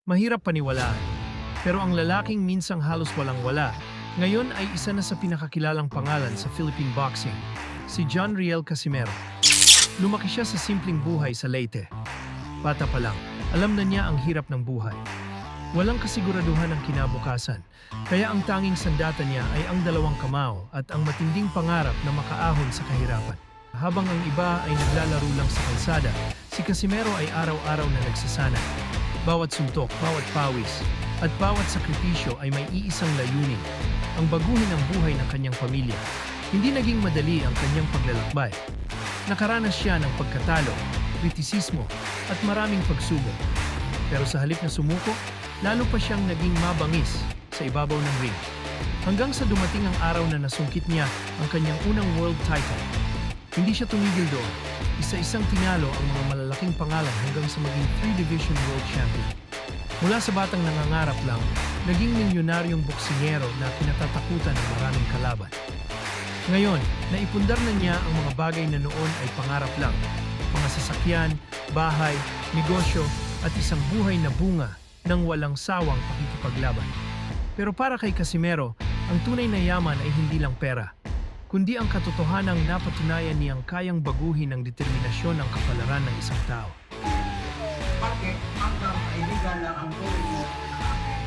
Mahirap paniwalaan. Pero ang lalaking minsang halos walang-wala, ngayon ay isa na sa pinakakilalang pangalan sa Philippine boxing, si John Riel Casimero. Lumaki siya sa simpleng buhay sa Leyte. Bata pa lang, alam na niya ang hirap ng buhay. Walang kasiguraduhan ang kinabukasan, kaya ang tanging sandata niya ay ang dalawang kamao at ang matinding pangarap na makaahon sa kahirapan. Habang ang iba ay naglalaro lang sa kalsada, si Casimero ay araw-araw na nagsasanay. Bawat suntok, bawat pawis, at bawat sakripisyo ay may iisang layunin, ang baguhin ang buhay ng kanyang pamilya. Hindi naging madali ang kanyang paglalakbay. Nakaranas siya ng pagkatalo, kritisismo, at maraming pagsubok. Pero sa halip na sumuko, lalo pa siyang naging mabangis sa ibabaw ng ring. Hanggang sa dumating ang araw na nasungkit niya ang kanyang unang world title. Hindi siya tumigil doon. Isa-isang tinalo ang mga malalaking pangalan hanggang sa maging 3-division world champion. Mula sa batang nangangarap lang, naging milyonaryong boksingero na kinatatakutan ng maraming kalaban. Ngayon, naipundar na niya ang mga bagay na noon ay pangarap lang. Mga sasakyan, bahay, negosyo, at isang buhay na bunga ng walang sawang pakikipaglaban. Pero para kay Casimero, ang tunay na yaman ay hindi lang pera, kundi ang katotohanang napatunayan niyang kayang baguhin ang determinasyon ng kapalaran ng isang tao. Bakit hanggang kaibigan lang ang tuloy mo sa akin?